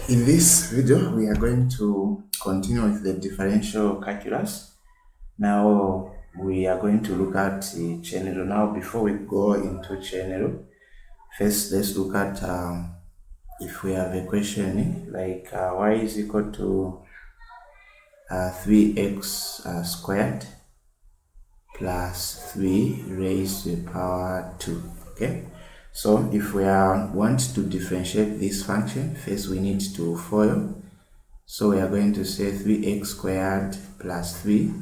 In this video, we are going to continue with the differential calculus. Now, we are going to look at the chain rule. Now, before we go into chain rule, first let's look at if we have a question like y is equal to 3x squared plus 3 raised to the power 2. Okay, so if we want to differentiate this function, first we need to FOIL. So we are going to say 3x squared plus 3,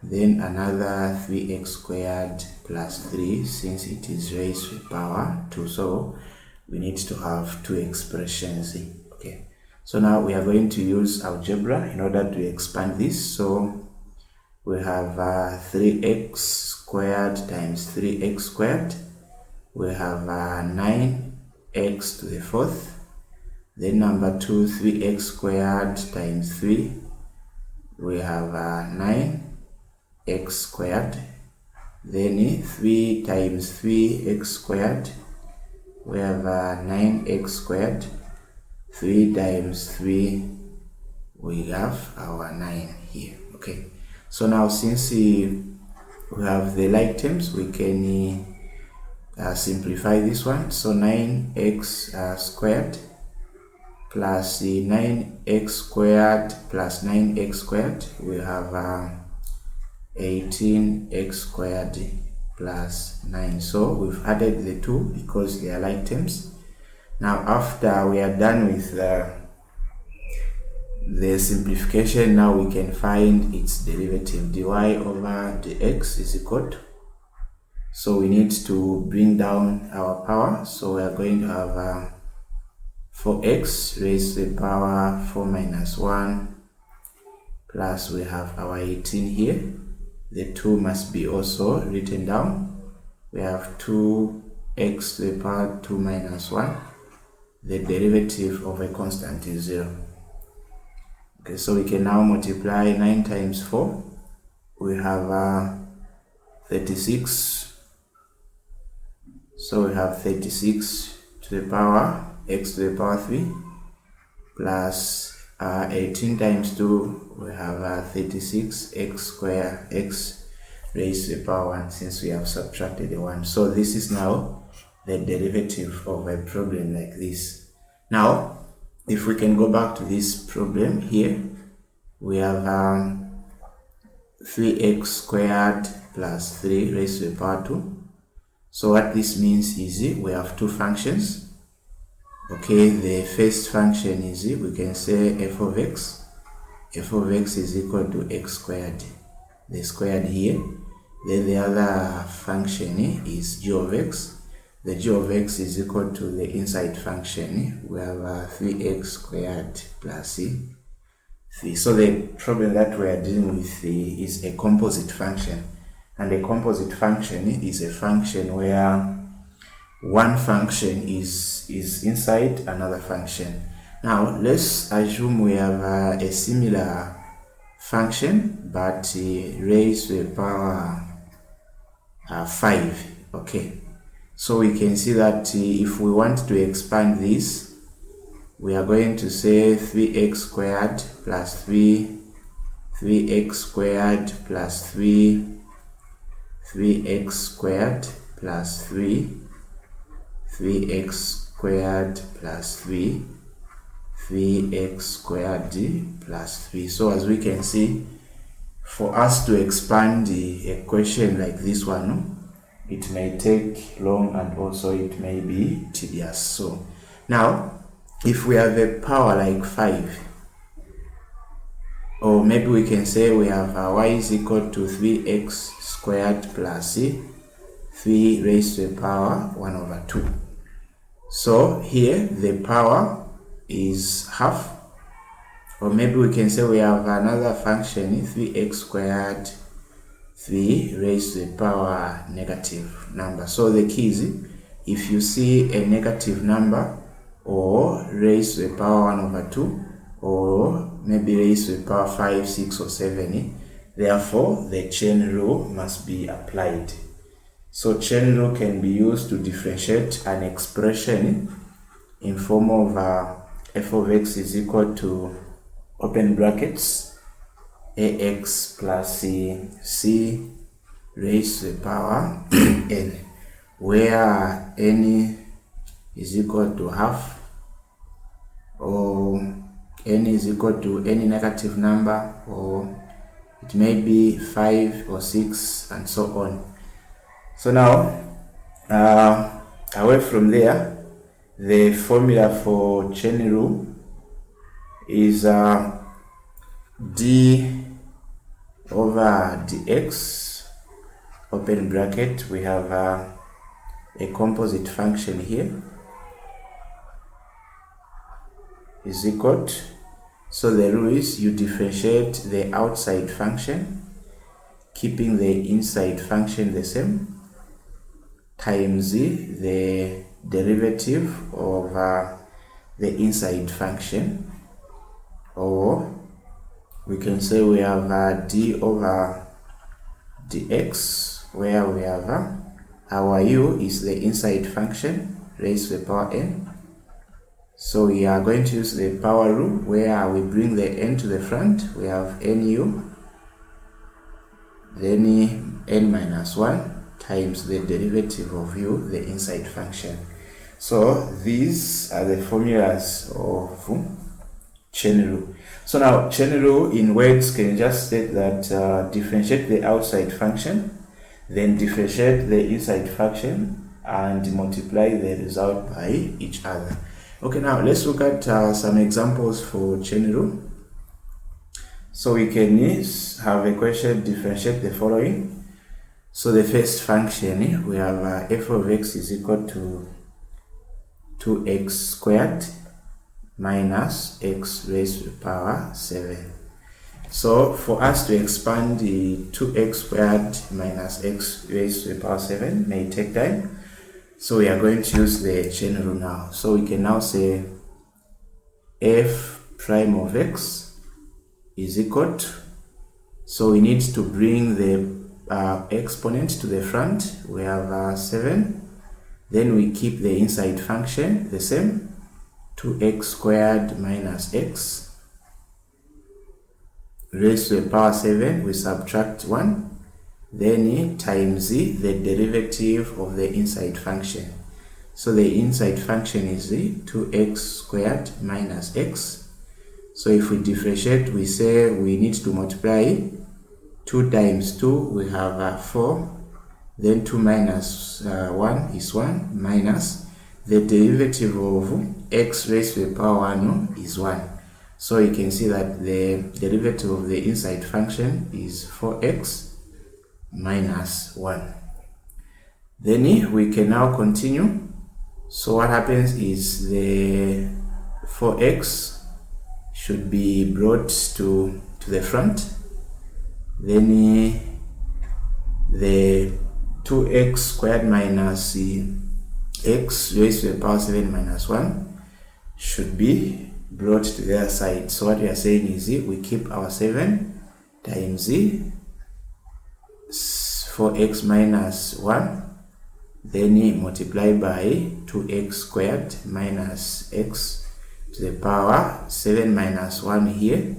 then another 3x squared plus 3, since it is raised to the power 2. So we need to have two expressions. Okay, so now we are going to use algebra in order to expand this. So we have 3x squared times 3x squared. We have 9x to the fourth. Then number 2, 3x squared times 3. We have 9x squared. Then 3 times 3x squared. We have 9x squared. 3 times 3, we have our 9 here. Okay, so now since we have the like terms, we can simplify this one. So 9x squared plus 9x squared plus 9x squared, we have 18x squared plus 9. So we've added the two because they are like terms. Now after we are done with the simplification, now we can find its derivative. Dy over dx is equal to, so we need to bring down our power. So we are going to have 4x raised to the power 4 minus 1, plus we have our 18 here. The 2 must be also written down. We have 2x to the power 2 minus 1. The derivative of a constant is 0. Okay, so we can now multiply 9 times 4. We have 36. So we have 36 to the power x to the power 3 plus 18 times 2, we have 36 x squared x raised to the power 1, since we have subtracted the 1. So this is now the derivative of a problem like this. Now if we can go back to this problem here, we have 3x squared plus 3 raised to the power 2. So what this means is we have two functions. Okay, the first function is, we can say f of x. F of x is equal to x squared, the squared here. Then the other function is g of x. The g of x is equal to the inside function. We have 3x squared plus 3. So the problem that we are dealing with is a composite function. And a composite function is a function where one function is inside another function. Now let's assume we have a similar function but raised to the power 5. Okay, so we can see that if we want to expand this, we are going to say 3x squared plus 3, 3x squared plus 3, 3x squared plus 3, 3x squared plus 3, 3x squared plus 3. So as we can see, for us to expand the equation like this one, it may take long and also it may be tedious. So now if we have a power like 5, or maybe we can say we have y is equal to 3x squared plus 3 raised to the power 1 over 2. So here the power is half, or maybe we can say we have another function 3x squared 3 raised to the power negative number. So the key is, if you see a negative number or raised to the power 1 over 2, or maybe raised to the power 5, 6 or 7, therefore the chain rule must be applied. So chain rule can be used to differentiate an expression in form of f of x is equal to, open brackets, ax plus c raised to the power n, where n is equal to half, or n is equal to any negative number, or it may be 5 or 6 and so on. So now, away from there, the formula for chain rule is d over dx, open bracket, we have a composite function here, is equal to, so the rule is you differentiate the outside function, keeping the inside function the same, times the derivative of the inside function, or we can say we have d over dx, where we have our u is the inside function raised to the power n. So we are going to use the power rule, where we bring the n to the front. We have nu, then n minus 1 times the derivative of u, the inside function. So these are the formulas of chain rule. So now, chain rule in words can just state that differentiate the outside function, then differentiate the inside function, and multiply the result by each other. Okay, now let's look at some examples for chain rule. So we can have a question, differentiate the following. So the first function, we have f of x is equal to 2x squared minus x raised to the power 7. So for us to expand the 2x squared minus x raised to the power 7 may take time. So we are going to use the chain rule now. So we can now say f prime of x is equal to, so we need to bring the exponent to the front. We have 7, then we keep the inside function the same, 2x squared minus x raised to the power 7, we subtract 1, then times the derivative of the inside function. So the inside function is 2x squared minus x. So if we differentiate, we say we need to multiply 2 times 2, we have 4, then 2 minus 1 is 1, minus the derivative of x raised to the power 1 is 1. So you can see that the derivative of the inside function is 4x minus 1. Then we can now continue. So what happens is the 4x should be brought to the front. Then the 2x squared minus x raised to the power 7 minus 1 should be brought to the other side. So what we are saying is we keep our 7 times 4x minus 1, then multiply by 2x squared minus x to the power 7 minus 1 here.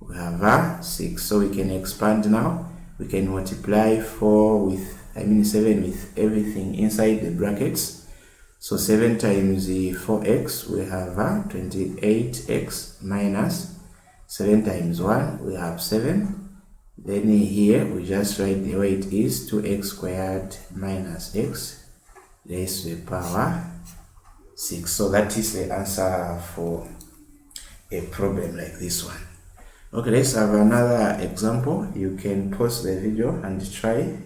We have 6. So we can expand now. We can multiply 7 with everything inside the brackets. So 7 times 4x, we have 28x minus 7 times 1, we have 7. Then here we just write the way it is, 2x squared minus x raised to the power 6. So that is the answer for a problem like this one. Okay, let's have another example. You can pause the video and try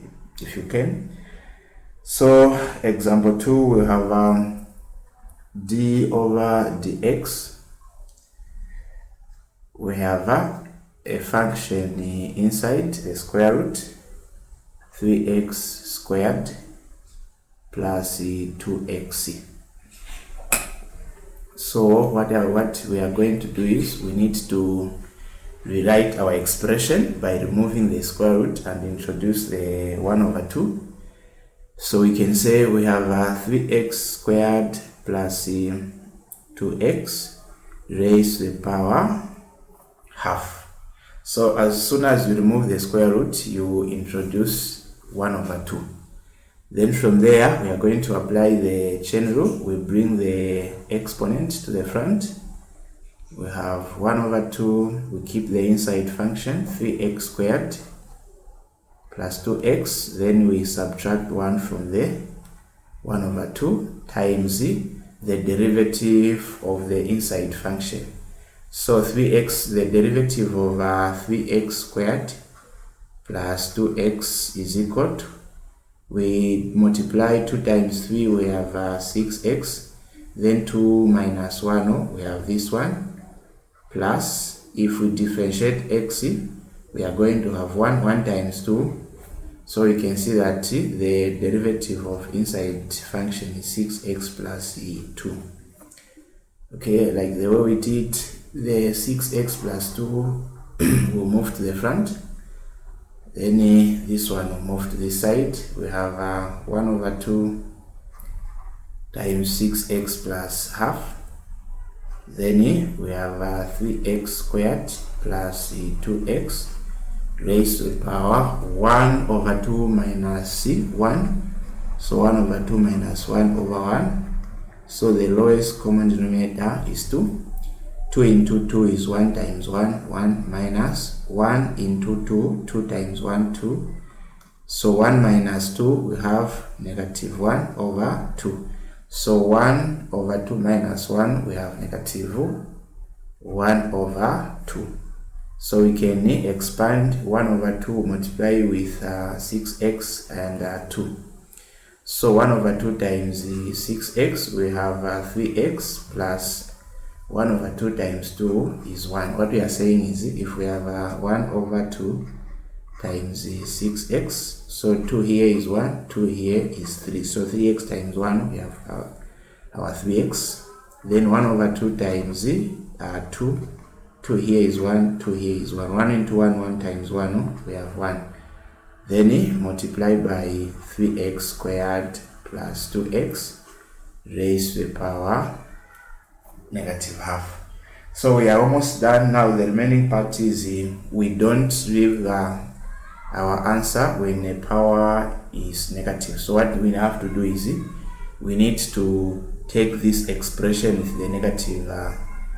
if you can. So example 2, we have d over dx. We have a function inside the square root, 3x squared plus 2x. So what we are going to do is we need to rewrite our expression by removing the square root and introduce the 1 over 2. So we can say we have 3x squared plus 2x. raised to the power half. So as soon as you remove the square root, you introduce 1 over 2. Then from there, we are going to apply the chain rule. We bring the exponent to the front. We have 1 over 2, we keep the inside function, 3x squared plus 2x, then we subtract 1 from there, 1 over 2 times the derivative of the inside function. So 3x, the derivative of 3x squared plus 2x is equal to, we multiply 2 times 3, we have 6x, then 2 minus 1, we have this one, plus, if we differentiate x, we are going to have 1 times 2, so you can see that the derivative of inside function is 6x plus 2. Okay, like the way we did the 6x plus 2 will move to the front, then this one will move to this side. We have 1 over 2 times 6x plus half. Then we have 3x squared plus 2x raised to the power 1 over 2 minus 1. So 1 over 2 minus 1 over 1. So the lowest common denominator is 2. 2 into 2 is 1 times 1, 1 minus 1 into 2, 2 times 1, 2. So 1 minus 2, we have negative 1 over 2. So 1 over 2 minus 1, we have negative 1 over 2. So we can expand 1 over 2 multiply with 6x and 2. So 1 over 2 times 6x, we have 3x plus 1 over 2 times 2 is 1. What we are saying is if we have 1 over 2 times 6x, so 2 here is 1, 2 here is 3. So 3x times 1, we have our 3x. Then 1 over 2 times 2. 2 here is 1, 2 here is 1. 1 into 1, 1 times 1, we have 1. Then multiply by 3x squared plus 2x raised to the power negative half. So we are almost done now. The remaining part is we don't leave our answer when the power is negative. So what we have to do is we need to take this expression with the negative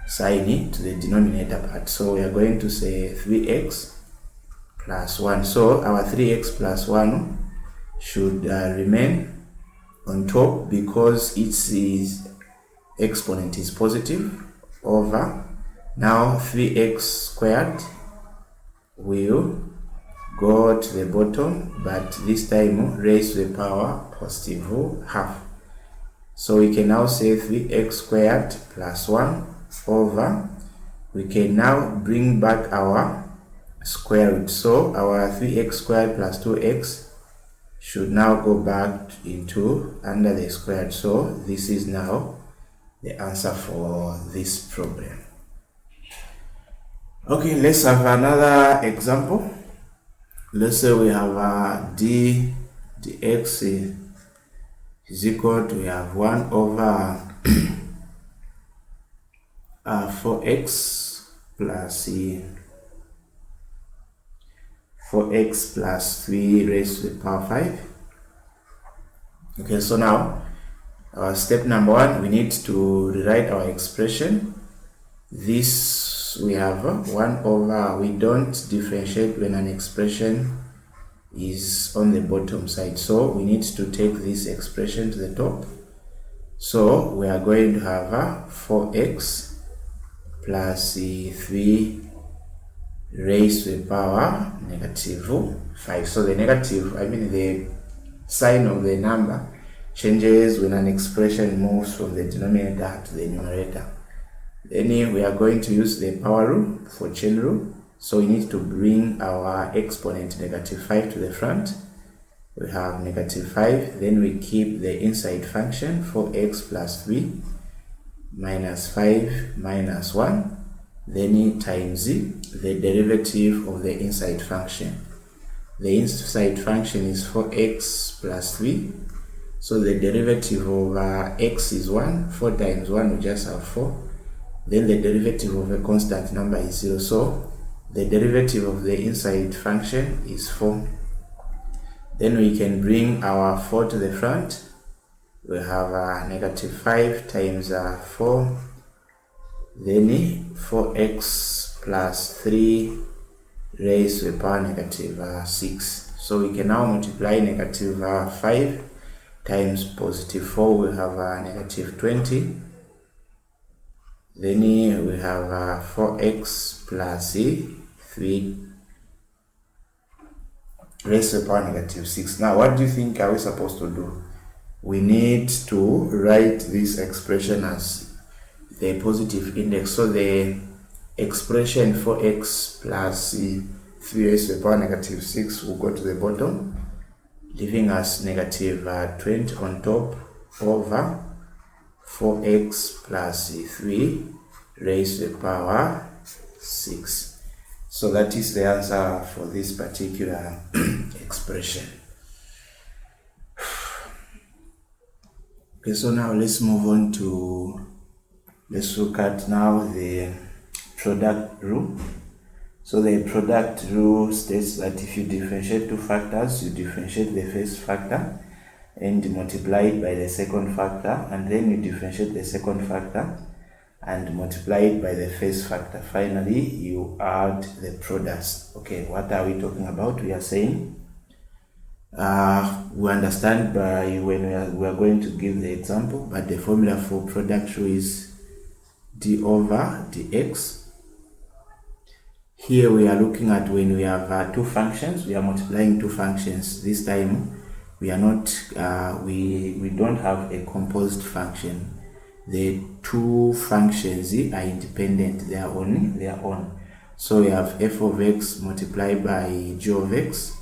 sign to the denominator part. So we are going to say 3x plus 1. So our 3x plus 1 should remain on top because its exponent is positive over. Now 3x squared will go to the bottom, but this time raised to the power positive half. So we can now say 3x squared plus 1 over, we can now bring back our square root. So our 3x squared plus 2x should now go back into under the square. So this is now the answer for this problem. Okay, let's have another example. Let's say we have dx is equal to, we have 1 over 4x plus 4x plus 3 raised to the power 5. Okay, so now our step number 1, we need to rewrite our expression. This we have 1 over, we don't differentiate when an expression is on the bottom side, so we need to take this expression to the top. So we are going to have 4x plus 3 raised to the power negative 5. So the negative, the sign of the number changes when an expression moves from the denominator to the numerator. Then we are going to use the power rule for chain rule. So we need to bring our exponent negative 5 to the front. We have negative 5, then we keep the inside function 4x plus 3 minus 5 minus 1, then times the derivative of the inside function. The inside function is 4x plus 3, so the derivative of x is 1. 4 times 1 we just have 4, then the derivative of a constant number is 0. So the derivative of the inside function is 4. Then we can bring our 4 to the front. We have negative 5 times 4, then 4x plus 3 raised to the power negative 6. So we can now multiply negative 5 times positive 4, we have negative 20. Then we have 4x plus 3 raised to the power negative 6. Now what do you think are we supposed to do? We need to write this expression as the positive index. So the expression 4x plus 3 raised to the power negative 6 will go to the bottom, leaving us negative 20 on top over 4x plus 3 raised to the power 6. So that is the answer for this particular expression. Okay, so now let's move on to, let's look at now the product rule. So the product rule states that if you differentiate two factors, you differentiate the first factor and multiply it by the second factor, and then you differentiate the second factor and multiply it by the first factor. Finally, you add the products. Okay, what are we talking about? We are saying we understand by when we are going to give the example, but the formula for product rule is d over dx. Here we are looking at when we have two functions, we are multiplying two functions. This time we are not we don't have a composed function. The two functions are independent, they are on their own. So we have f of x multiplied by g of x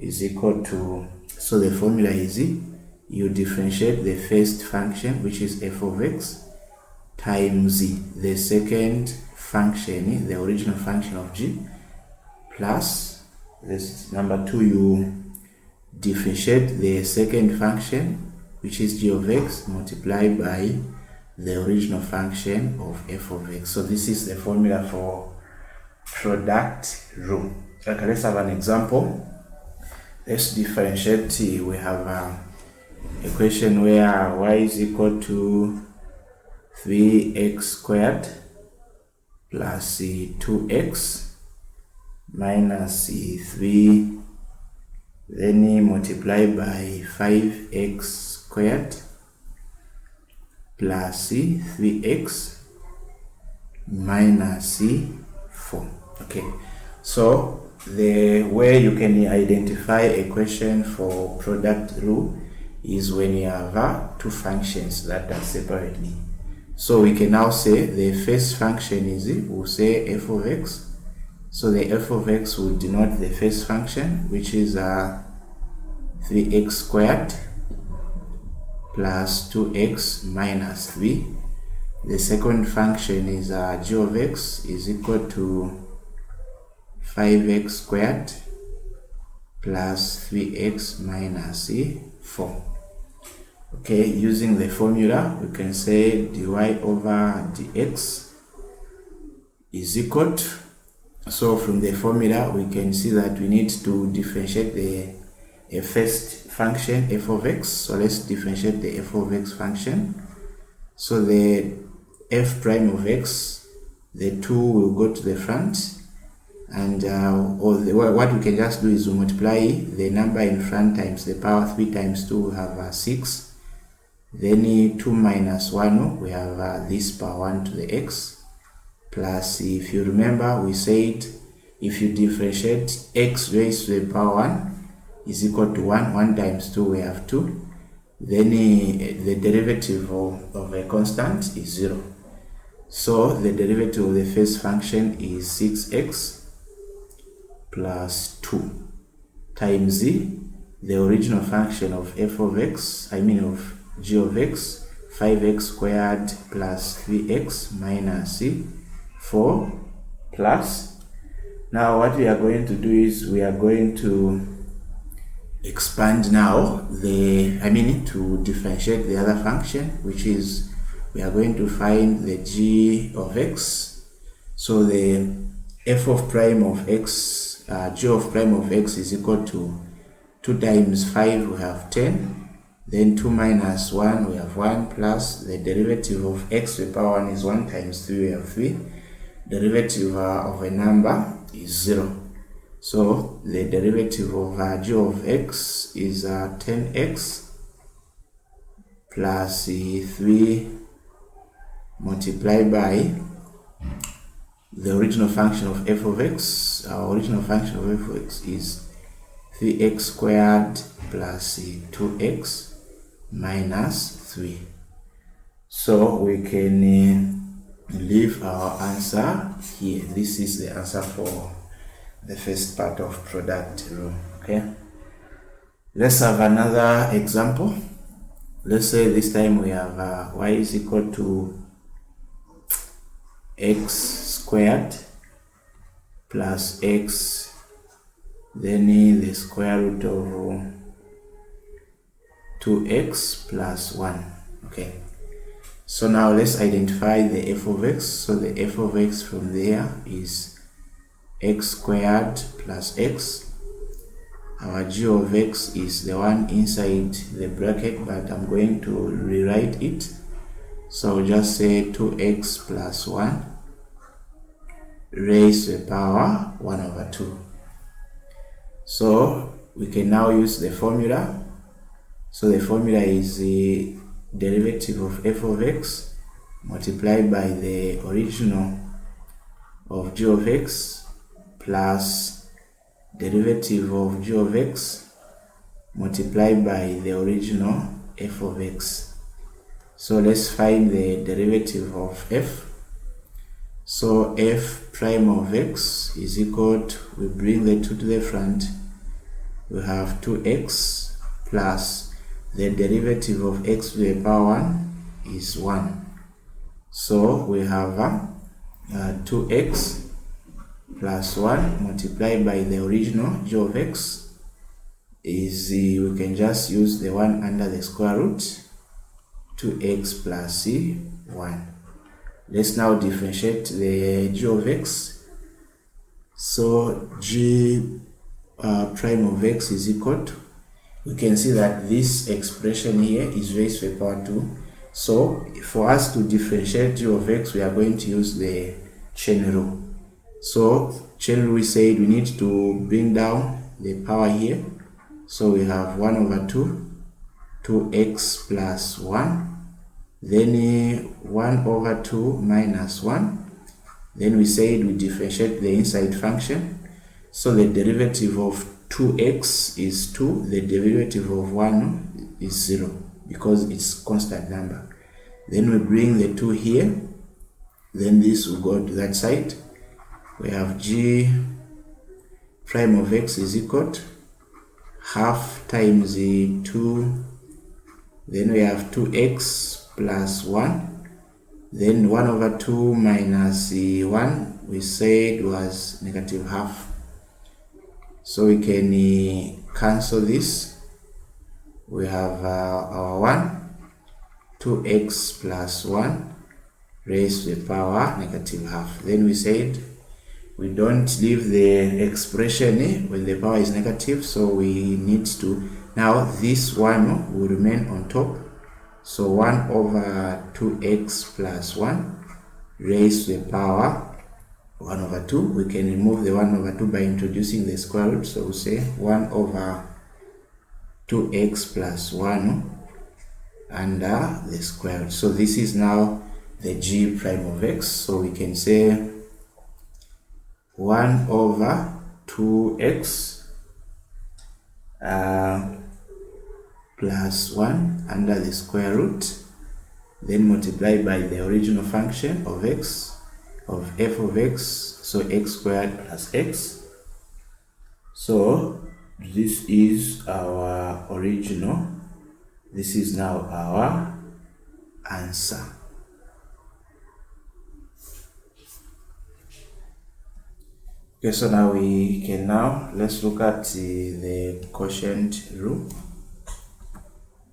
is equal to, so the formula is you differentiate the first function, which is f of x, times the second function, the original function of g, plus this number 2, you differentiate the second function, which is g of x, multiplied by the original function of f of x. So this is the formula for product rule. Okay, let's have an example. Let's differentiate. We have a equation where y is equal to 3x squared plus 2x minus 3, then multiply by 5x squared plus 3x minus 4. Okay, so the way you can identify a question for product rule is when you have two functions that are separately. So we can now say the first function is, we'll say f of x. So the f of x will denote the first function, which is 3x squared plus 2x minus 3. The second function is g of x is equal to 5x squared plus 3x minus 4. Okay, using the formula, we can say dy over dx is equal to, so from the formula we can see that we need to differentiate the first function f of x. So let's differentiate the f of x function. So the f prime of x, the 2 will go to the front, and what we can just do is we multiply the number in front times the power 3 times 2, we have 6. Then 2 minus 1, we have this power 1 to the x, plus, if you remember, we said if you differentiate x raised to the power 1 is equal to 1. 1 times 2, we have 2. Then the derivative of a constant is 0. So the derivative of the first function is 6x plus 2 times the original function of f of x, of g of x, 5x squared plus 3x minus 4, plus, now what we are going to do is we are going to expand now to differentiate the other function, which is we are going to find the g of x. So the f of prime of x, g of prime of x is equal to 2 times 5, we have 10. Then 2 minus 1, we have 1, plus the derivative of x to the power 1 is 1 times 3, we have 3. Derivative of a number is 0. So the derivative of g of x is 10x plus 3 multiplied by the original function of f of x. Our original function of f of x is 3x squared plus 2x minus 3. So we can leave our answer here. This is the answer for the first part of product rule. Okay, let's have another example. Let's say this time we have y is equal to x squared plus x, then the square root of 2x plus 1. Okay, so now let's identify the f of x. So the f of x from there is x squared plus x. Our g of x is the one inside the bracket, but I'm going to rewrite it. So I'll just say 2x plus 1 raised to the power 1 over 2. So we can now use the formula. So the formula is the derivative of f of x multiplied by the original of g of x plus derivative of g of x multiplied by the original f of x. So let's find the derivative of f. So f prime of x is equal to, we bring the 2 to the front, we have 2x plus the derivative of x to the power 1 is 1. So we have 2x plus 1 multiplied by the original g of x is, we can just use the 1 under the square root, 2x plus 1. Let's now differentiate the g of x. So g prime of x is equal to, we can see that this expression here is raised to the power 2. So for us to differentiate g of x, we are going to use the chain rule. So chain rule, we said we need to bring down the power here. So we have 1 over 2, 2x plus 1, then 1 over 2 minus 1. Then we said we differentiate the inside function. So the derivative of 2x is 2, the derivative of 1 is 0 because it's constant number. Then we bring the 2 here, then this will go to that side. We have g prime of x is equal to half times 2, then we have 2x plus 1, then 1 over 2 minus 1, we said was negative half. So we can cancel this. We have our 1, 2x plus 1 raised to the power negative half. Then we said we don't leave the expression when the power is negative, so we need to, now this 1 will remain on top. So 1 over 2x plus 1 raised to the power 1 over 2. We can remove the 1 over 2 by introducing the square root. So we say 1 over 2x plus 1 under the square root. So this is now the g prime of x. So we can say 1 over 2x plus 1 under the square root, then multiplied by the original function of x, of f of x, so x squared plus x. So this is our original, this is now our answer. Okay, so now we can let's look at the quotient rule.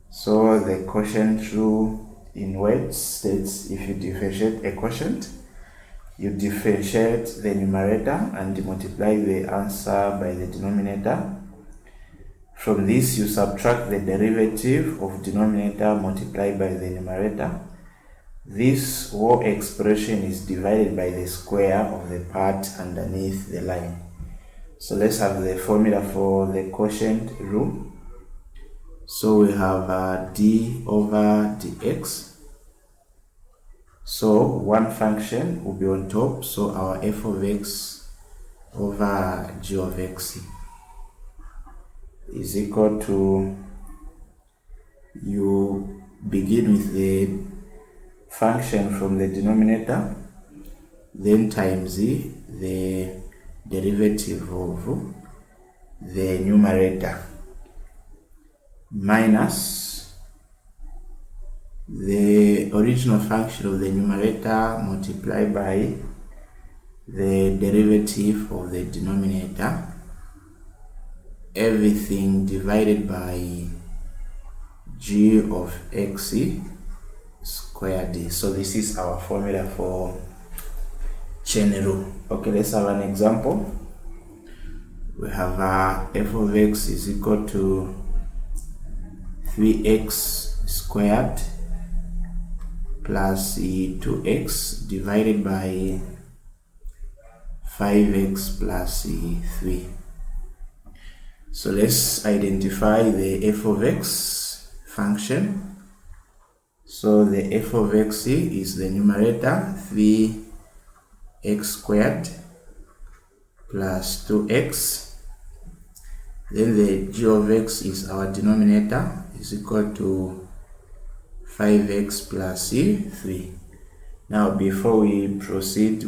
So the quotient rule in words states if you differentiate a quotient, you differentiate the numerator and multiply the answer by the denominator. From this, you subtract the derivative of denominator multiplied by the numerator. This whole expression is divided by the square of the part underneath the line. So let's have the formula for the quotient rule. So we have d over dx. So one function will be on top, so our f of x over g of x is equal to, you begin with the function from the denominator, then times the derivative of the numerator minus the original function of the numerator multiplied by the derivative of the denominator, everything divided by g of x squared. So this is our formula for chain rule. Okay, let's have an example. We have f of x is equal to 3x squared plus 2x divided by 5x plus 3. So let's identify the f of x function. So the f of x is the numerator 3x squared plus 2x. Then the g of x is our denominator, is equal to 5x plus 3. Now before we proceed,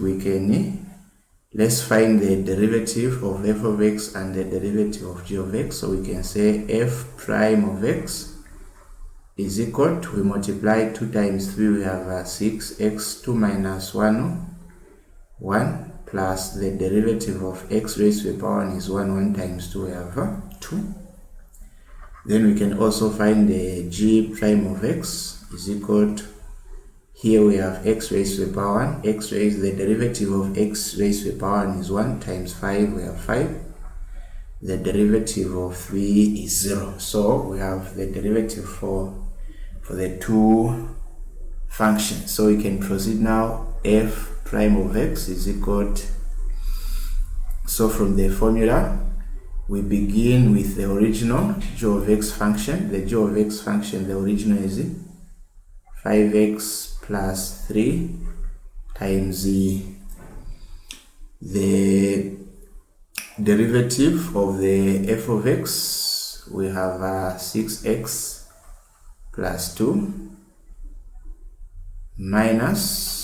let's find the derivative of f of x and the derivative of g of x. So we can say f prime of x is equal to, we multiply 2 times 3, we have 6x, 2 minus 1, 1, plus the derivative of x raised to the power 1 is 1 times 2, we have 2. Then we can also find the g prime of x is equal to, here we have x raised to the power 1, x raised, the derivative of x raised to the power 1 is 1 times 5, we have 5. The derivative of 3 is 0. So we have the derivative for the two functions. So we can proceed now. F prime of x is equal to, so from the formula, we begin with the original g of x function. The g of x function, the original is 5x plus 3 times the derivative of the f of x, we have 6x plus 2 minus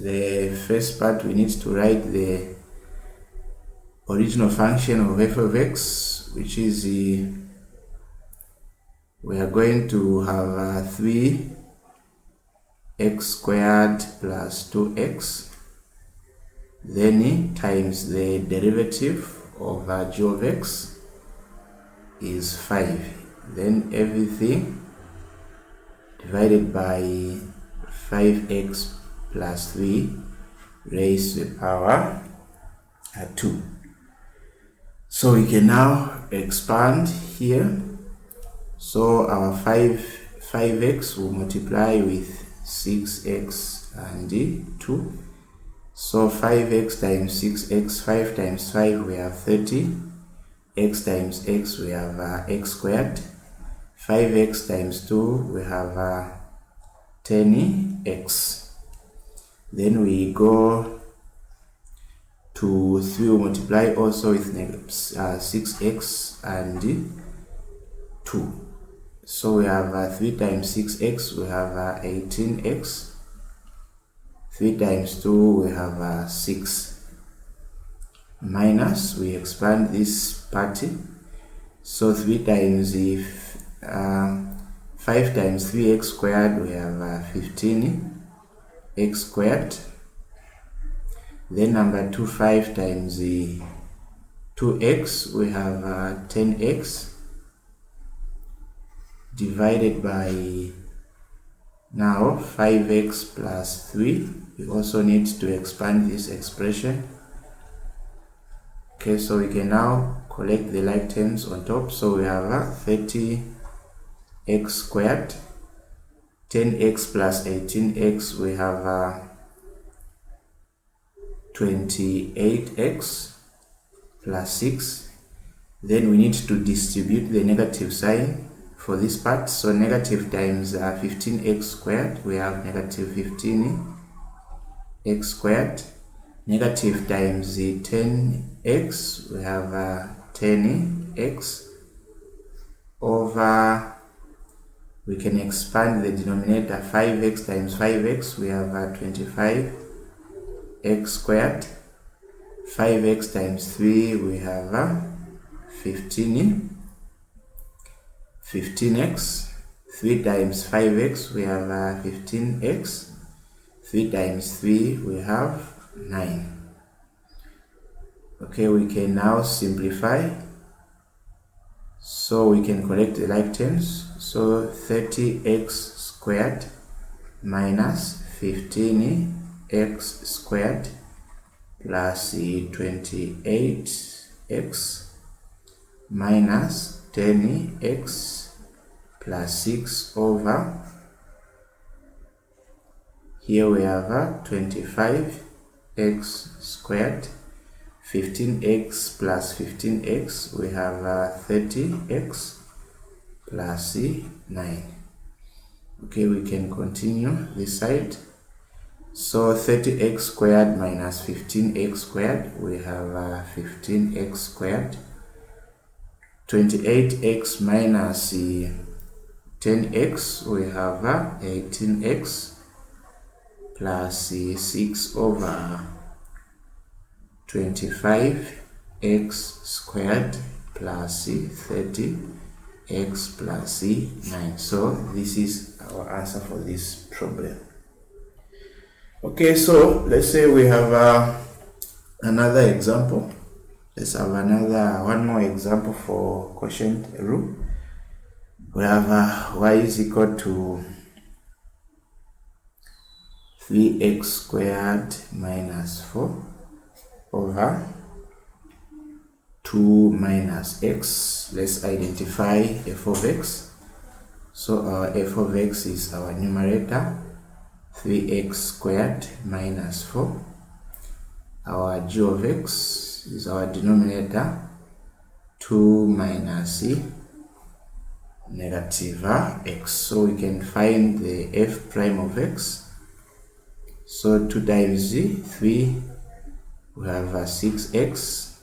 the first part, we need to write the original function of f of x, which is we are going to have 3x squared plus 2x, then times the derivative of g of x is 5, then everything divided by 5x plus 3 raised to the power 2. So we can now expand here. So our 5x will multiply with 6x and 2. So 5x times 6x, 5 times 5, we have 30. X times x, we have x squared. 5x times 2, we have 10x. Then we go to 3, we multiply also with 6x and 2. So we have 3 times 6x, we have 18x. 3 times 2, we have 6. Minus, we expand this part. So 3 times 5 times 3x squared, we have 15x squared. Then number 2, 5 times 2x, we have 10x divided by now 5x plus 3. We also need to expand this expression. Okay, so we can now collect the like terms on top. So we have 30x squared, 10x plus 18x, we have 28x plus 6. Then we need to distribute the negative sign for this part. So negative times 15x squared, we have negative 15x squared. Negative times 10x, we have 10x over, we can expand the denominator, 5x times 5x, we have 25x squared. 5x times 3, we have 15x. 3 times 5x, we have 15x. 3 times 3, we have 9. Okay, we can now simplify, so we can collect the like terms. So 30x squared minus 15x squared plus 28x minus 10x plus 6 over, here we have 25x squared, 15x plus 15x, we have 30x plus 9. Okay, we can continue this side. So 30x squared minus 15x squared, we have 15x squared. 28x minus 10x, we have 18x plus 6 over 25x squared plus 30x plus 9. So this is our answer for this problem. Okay, so let's say we have another example. Let's have one more example for quotient rule. We have y is equal to 3x squared minus 4 over 2 minus x. Let's identify f of x. So our f of x is our numerator, 3x squared minus 4. Our g of x is our denominator, 2 minus negative x. So we can find the f prime of x. So 2 times 3, we have 6x.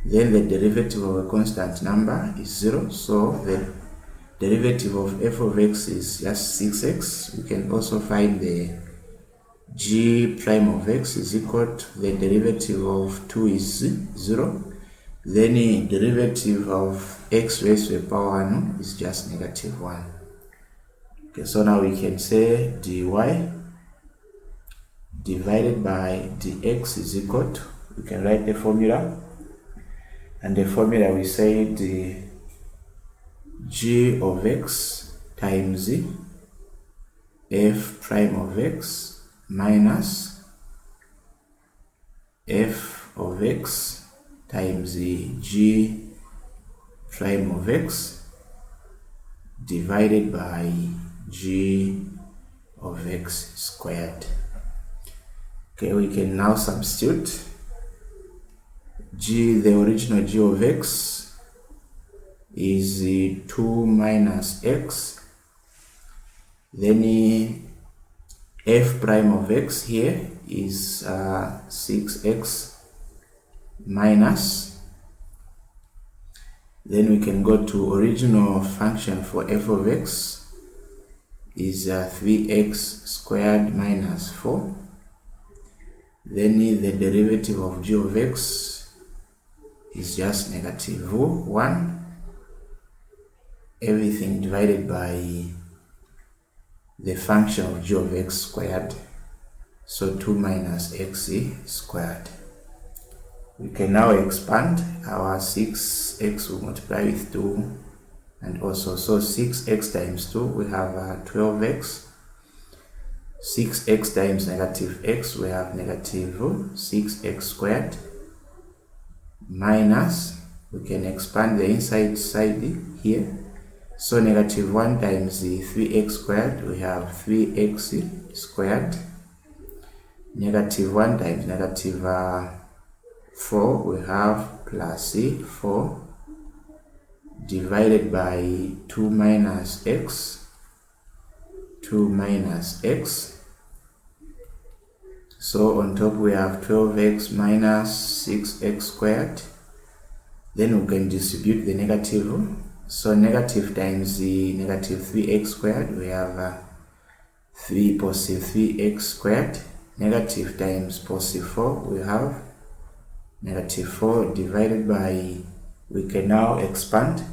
Then the derivative of a constant number is 0. So the derivative of f of x is just 6x. We can also find the g prime of x is equal to the derivative of 2 is 0. Then the derivative of x raised to the power 1 is just negative 1. Okay, so now we can say dy divided by dx is equal to, we can write the formula, and the formula we say the g of x times f prime of x minus f of x times g prime of x divided by g of x squared. Okay, we can now substitute g, the original g of x is 2 minus x. Then f prime of x here is 6x minus. Then we can go to original function for f of x is 3x squared minus 4. Then the derivative of g of x is just negative 1. Everything divided by the function of g of x squared. So 2 minus x squared. We can now expand. Our 6x will multiply with 2 and also, so 6x times 2, we have 12x. 6x times negative x, we have negative 6x squared, minus, we can expand the inside side here. So negative 1 times the 3x squared, we have 3x squared. Negative 1 times negative 4, we have plus 4, divided by 2 minus x. 2 minus x. So on top we have 12x minus 6x squared. Then we can distribute the negative. So negative times the negative 3x squared, we have 3 positive 3x squared. Negative times positive 4, we have negative 4 divided by, we can now expand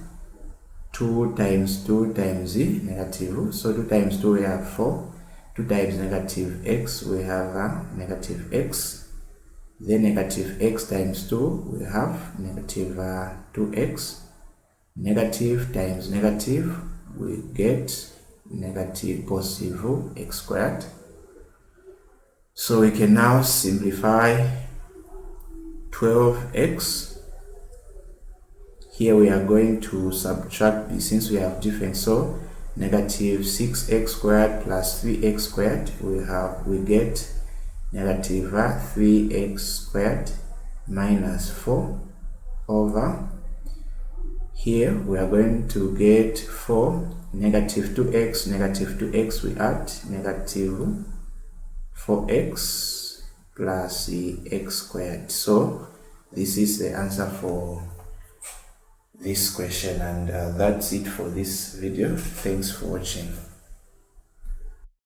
2 times 2 times the negative. So 2 times 2, we have 4. 2 times negative x, we have negative x. Then negative x times 2, we have negative 2x. Negative times negative, we get negative positive x squared. So we can now simplify 12x. Here we are going to subtract this since we have different. So negative 6x squared plus 3x squared, we get negative 3x squared minus 4 over, here we are going to get 4, negative 2x, we add negative 4x plus the x squared. So this is the answer for this question, and that's it for this video. Thanks for watching.